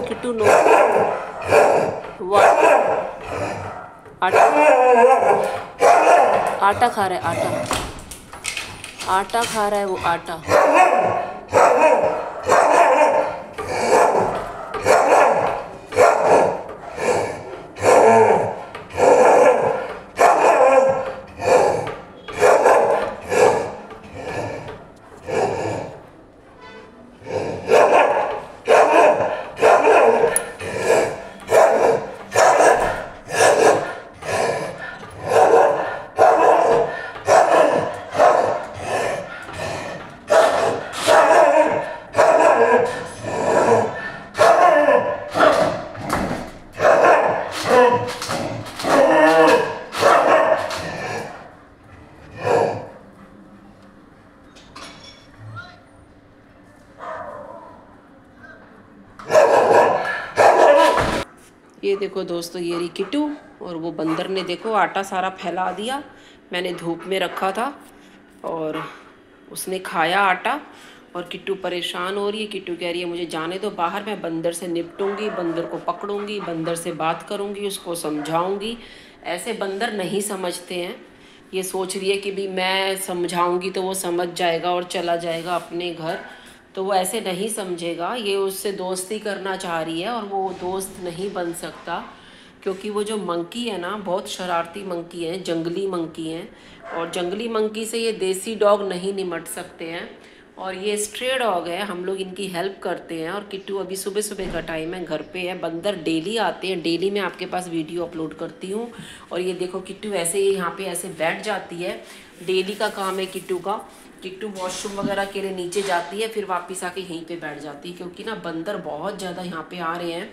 Kittu no आटा आटा खा रहा है, आटा खा रहा है वो, आटा। ये देखो दोस्तों, ये रही किट्टू, और वो बंदर ने देखो आटा सारा फैला दिया। मैंने धूप में रखा था और उसने खाया आटा, और किट्टू परेशान हो रही है। किट्टू कह रही है मुझे जाने दो बाहर, मैं बंदर से निपटूंगी, बंदर को पकड़ूंगी, बंदर से बात करूंगी, उसको समझाऊंगी। ऐसे बंदर नहीं समझते हैं। ये सोच रही है कि भी मैं समझाऊंगी तो वो समझ जाएगा और चला जाएगा अपने घर, तो वो ऐसे नहीं समझेगा। ये उससे दोस्ती करना चाह रही है और वो दोस्त नहीं बन सकता, क्योंकि वो जो मंकी है ना, बहुत शरारती मंकी है, जंगली मंकी हैं, और जंगली मंकी से ये देसी डॉग नहीं निमट सकते हैं। और ये स्ट्रे डॉग है, हम लोग इनकी हेल्प करते हैं। और किट्टू अभी सुबह सुबह का टाइम है, घर पे है। बंदर डेली आते हैं, डेली मैं आपके पास वीडियो अपलोड करती हूँ। और ये देखो किट्टू ऐसे ही यहाँ पे ऐसे बैठ जाती है। डेली का काम है किट्टू का। किट्टू वॉशरूम वगैरह के लिए नीचे जाती है, फिर वापस आके यहीं पे बैठ जाती है, क्योंकि ना बंदर बहुत ज़्यादा यहाँ पे आ रहे हैं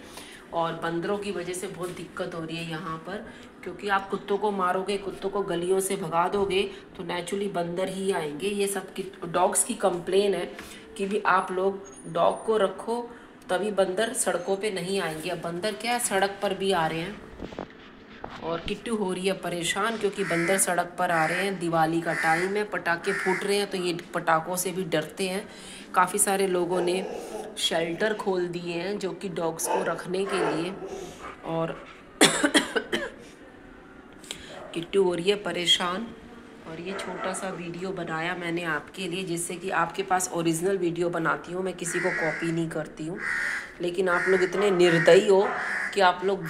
और बंदरों की वजह से बहुत दिक्कत हो रही है यहाँ पर। क्योंकि आप कुत्तों को मारोगे, कुत्तों को गलियों से भगा दोगे, तो नेचुरली बंदर ही आएंगे। ये सब डॉग्स की कंप्लेन है कि भी आप लोग डॉग को रखो, तभी बंदर सड़कों पे नहीं आएंगे। अब बंदर क्या है, सड़क पर भी आ रहे हैं। और किट्टू हो रही है परेशान, क्योंकि बंदर सड़क पर आ रहे हैं। दिवाली का टाइम है, पटाखे फूट रहे हैं, तो ये पटाखों से भी डरते हैं। काफ़ी सारे लोगों ने शेल्टर खोल दिए हैं जो कि डॉग्स को रखने के लिए। और किट्टू हो रही है परेशान। और ये छोटा सा वीडियो बनाया मैंने आपके लिए, जिससे कि आपके पास ओरिजिनल वीडियो बनाती हूँ, मैं किसी को कॉपी नहीं करती हूँ। लेकिन आप लोग इतने निर्दयी हो कि आप लोग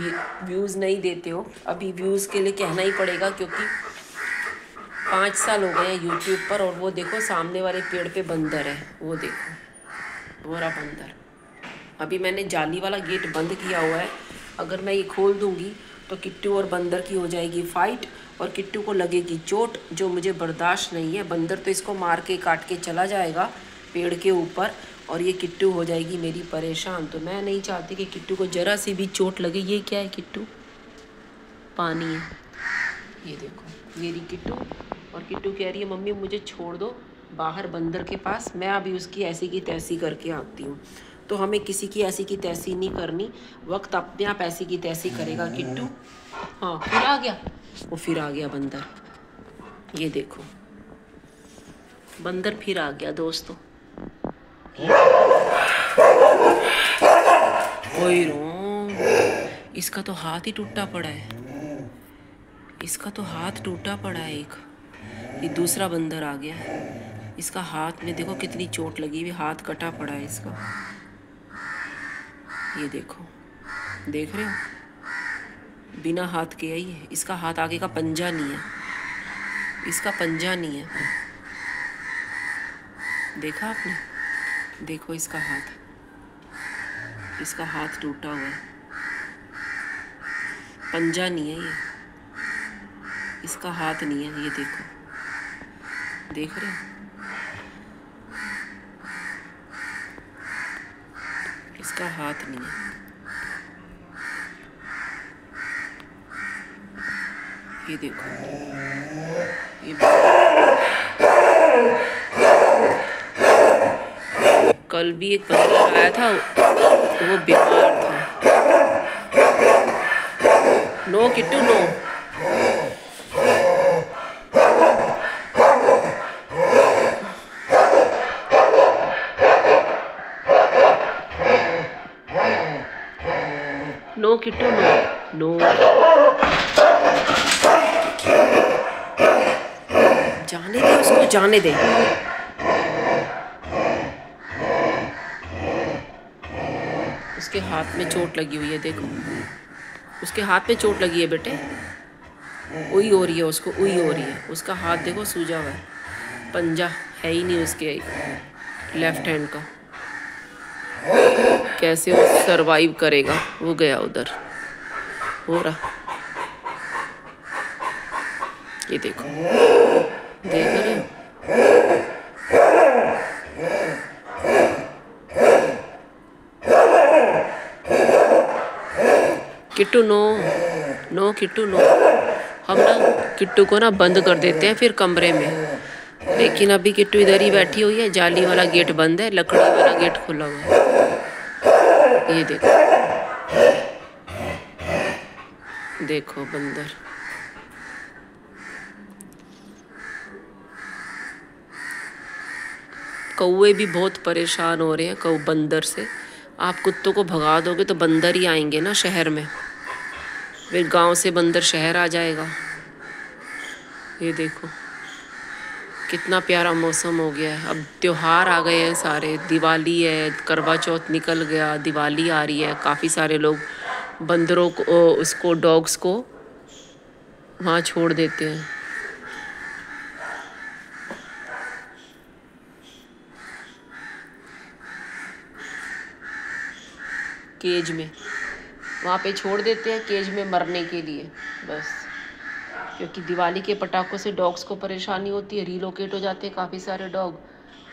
व्यूज़ नहीं देते हो। अभी व्यूज़ के लिए कहना ही पड़ेगा, क्योंकि 5 साल हो गए हैं यूट्यूब पर। और वो देखो सामने वाले पेड़ पे बंदर है, वो देखो, वो रहा बंदर। अभी मैंने जाली वाला गेट बंद किया हुआ है। अगर मैं ये खोल दूँगी तो किट्टू और बंदर की हो जाएगी फ़ाइट, और किट्टू को लगेगी चोट, जो मुझे बर्दाश्त नहीं है। बंदर तो इसको मार के काट के चला जाएगा पेड़ के ऊपर, और ये किट्टू हो जाएगी मेरी परेशान। तो मैं नहीं चाहती कि किट्टू को ज़रा सी भी चोट लगे। ये क्या है किट्टू? पानी है, ये देखो, ये रही किट्टू। और किट्टू कह रही है मम्मी मुझे छोड़ दो बाहर बंदर के पास, मैं अभी उसकी ऐसी की तैसी करके आती हूँ। तो हमें किसी की ऐसी की तैसी नहीं करनी, वक्त अपने आप ऐसी की तैसी करेगा किट्टू। हाँ, फिर आ गया, वो फिर आ गया बंदर, ये देखो। बंदर फिर आ गया दोस्तों। ओए रो, इसका तो हाथ ही टूटा पड़ा है, इसका तो हाथ टूटा पड़ा है एक। ये दूसरा बंदर आ गया है, इसका हाथ में देखो कितनी चोट लगी हुई, हाथ कटा पड़ा है इसका। ये देखो, देख रहे हो, बिना हाथ के ही है। इसका हाथ आगे का पंजा नहीं है, इसका पंजा नहीं है, देखा आपने? देखो इसका हाथ, इसका हाथ टूटा हुआ है, पंजा नहीं है ये, इसका हाथ नहीं है। ये देखो, देख रहे हो? इसका हाथ नहीं है। ये देखो, ये कल भी एक बंदर आया था, वो बीमार था। No Kittu no. No Kittu no, no. जाने दे उसको, जाने दे। उसके हाथ में चोट लगी हुई है, देखो उसके हाथ में चोट लगी है बेटे, उई हो रही है उसको, उई हो रही है। उसका हाथ देखो सूजा हुआ है, पंजा है ही नहीं उसके लेफ्ट हैंड का। कैसे वो सरवाइव करेगा? वो गया उधर, हो रहा। ये देखो, देख रहे हो? Kittu no, no Kittu no. हम ना किट्टू को ना बंद कर देते हैं फिर कमरे में, लेकिन अभी किट्टू इधर ही बैठी हुई है। जाली वाला गेट बंद है, लकड़ी वाला गेट खुला हुआ है। ये देखो, देखो बंदर। कौवे भी बहुत परेशान हो रहे हैं बंदर से। आप कुत्तों को भगा दोगे तो बंदर ही आएंगे ना शहर में, फिर गांव से बंदर शहर आ जाएगा। ये देखो कितना प्यारा मौसम हो गया है। अब त्योहार आ गए हैं सारे, दिवाली है, करवा चौथ निकल गया, दिवाली आ रही है। काफ़ी सारे लोग बंदरों को, उसको डॉग्स को वहाँ छोड़ देते हैं। केज में वहाँ पे छोड़ देते हैं, केज में मरने के लिए बस। क्योंकि दिवाली के पटाखों से डॉग्स को परेशानी होती है, रीलोकेट हो जाते हैं काफ़ी सारे डॉग,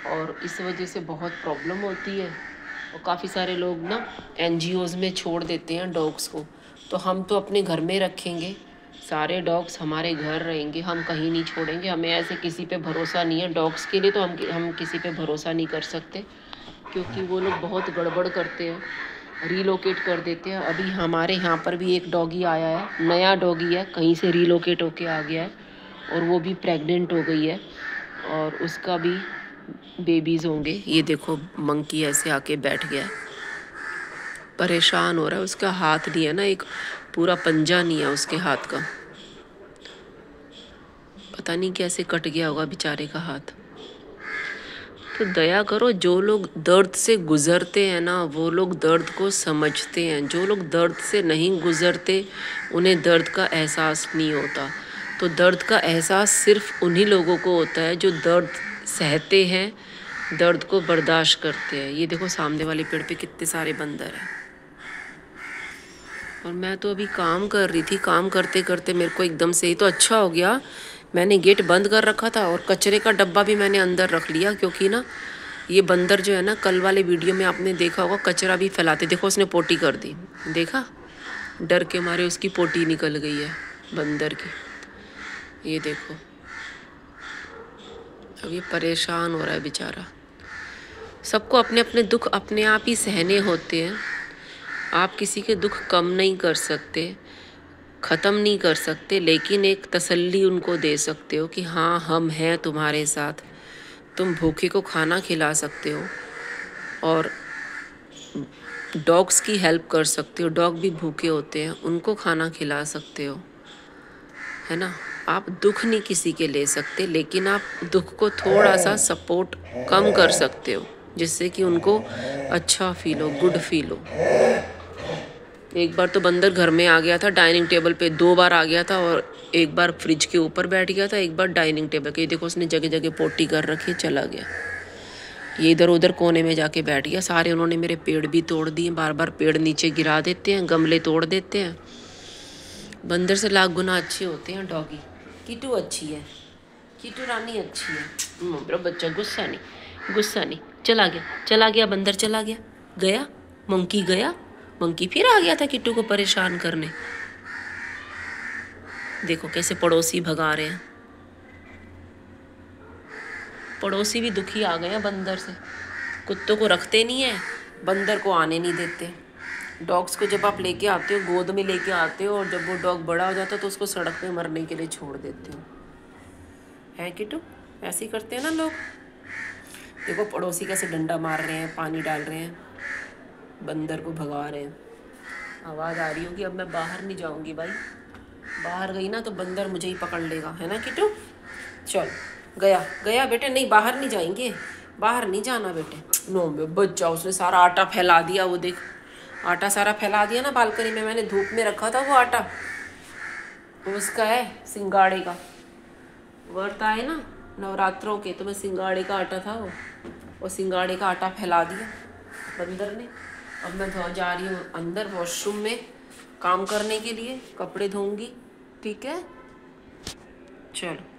और इस वजह से बहुत प्रॉब्लम होती है। और काफ़ी सारे लोग ना NGOs में छोड़ देते हैं डॉग्स को। तो हम तो अपने घर में रखेंगे, सारे डॉग्स हमारे घर रहेंगे, हम कहीं नहीं छोड़ेंगे। हमें ऐसे किसी पे भरोसा नहीं है। डॉग्स के लिए तो हम किसी पे भरोसा नहीं कर सकते, क्योंकि वो लोग बहुत गड़बड़ करते हैं, रीलोकेट कर देते हैं। अभी हमारे यहाँ पर भी एक डॉगी आया है, नया डॉगी है, कहीं से रीलोकेट होके आ गया है, और वो भी प्रेग्नेंट हो गई है, और उसका भी बेबीज़ होंगे। ये देखो मंकी ऐसे आके बैठ गया है, परेशान हो रहा है। उसका हाथ नहीं है ना, एक पूरा पंजा नहीं है उसके हाथ का, पता नहीं कैसे कट गया होगा बेचारे का हाथ। तो दया करो, जो लोग दर्द से गुज़रते हैं ना, वो लोग दर्द को समझते हैं। जो लोग दर्द से नहीं गुज़रते, उन्हें दर्द का एहसास नहीं होता। तो दर्द का एहसास सिर्फ उन्हीं लोगों को होता है जो दर्द सहते हैं, दर्द को बर्दाश्त करते हैं। ये देखो सामने वाले पेड़ पे कितने सारे बंदर हैं। और मैं तो अभी काम कर रही थी, काम करते करते मेरे को एकदम से ही तो अच्छा हो गया, मैंने गेट बंद कर रखा था और कचरे का डब्बा भी मैंने अंदर रख लिया। क्योंकि ना ये बंदर जो है ना, कल वाले वीडियो में आपने देखा होगा, कचरा भी फैलाते। देखो उसने पोटी कर दी, देखा, डर के मारे उसकी पोटी निकल गई है बंदर की। ये देखो, अब ये परेशान हो रहा है बेचारा। सबको अपने अपने दुख अपने आप ही सहने होते हैं। आप किसी के दुख कम नहीं कर सकते, ख़त्म नहीं कर सकते, लेकिन एक तसल्ली उनको दे सकते हो कि हाँ हम हैं तुम्हारे साथ, तुम भूखे को खाना खिला सकते हो और डॉग्स की हेल्प कर सकते हो। डॉग भी भूखे होते हैं, उनको खाना खिला सकते हो, है ना। आप दुख नहीं किसी के ले सकते, लेकिन आप दुख को थोड़ा सा सपोर्ट कम कर सकते हो, जिससे कि उनको अच्छा फील हो, गुड फील हो। एक बार तो बंदर घर में आ गया था, डाइनिंग टेबल पे 2 बार आ गया था, और एक बार फ्रिज के ऊपर बैठ गया था, एक बार डाइनिंग टेबल के। देखो उसने जगह जगह पोटी कर रखी, चला गया। ये इधर उधर कोने में जाके बैठ गया। सारे उन्होंने मेरे पेड़ भी तोड़ दिए, बार बार पेड़ नीचे गिरा देते हैं, गमले तोड़ देते हैं। बंदर से लाख गुना अच्छे होते हैं डॉगी। किटू अच्छी है, किटू रानी अच्छी है। मेरा बच्चा गुस्सा नहीं, गुस्सा नहीं। चला गया, चला गया, बंदर चला गया, गया मंकी, गया मंकी, फिर आ गया था किट्टू को परेशान करने। देखो कैसे पड़ोसी भगा रहे हैं। पड़ोसी भी दुखी आ गए हैं बंदर से। कुत्तों को रखते नहीं है, बंदर को आने नहीं देते। डॉग्स को जब आप लेके आते हो, गोद में लेके आते हो, और जब वो डॉग बड़ा हो जाता है तो उसको सड़क पे मरने के लिए छोड़ देते हो, है किट्टू? ऐसे ही करते हैं ना लोग। देखो पड़ोसी कैसे डंडा मार रहे हैं, पानी डाल रहे हैं, बंदर को भगा रहे हैं। आवाज़ आ रही होगी। अब मैं बाहर नहीं जाऊंगी भाई, बाहर गई ना तो बंदर मुझे ही पकड़ लेगा, है ना किट्टू? चल, गया गया बेटे, नहीं बाहर नहीं जाएंगे, बाहर नहीं जाना बेटे। नो बच्चा, उसने सारा आटा फैला दिया। वो देख, आटा सारा फैला दिया ना बालकनी में। मैंने धूप में रखा था वो आटा, उसका है सिंगाड़े का। व्रत आए ना नवरात्रों के, तो मैं सिंगाड़े का आटा था वो सिंगाड़े का आटा फैला दिया बंदर ने। अब मैं जा रही हूँ अंदर वॉशरूम में काम करने के लिए, कपड़े धोऊंगी, ठीक है? चलो।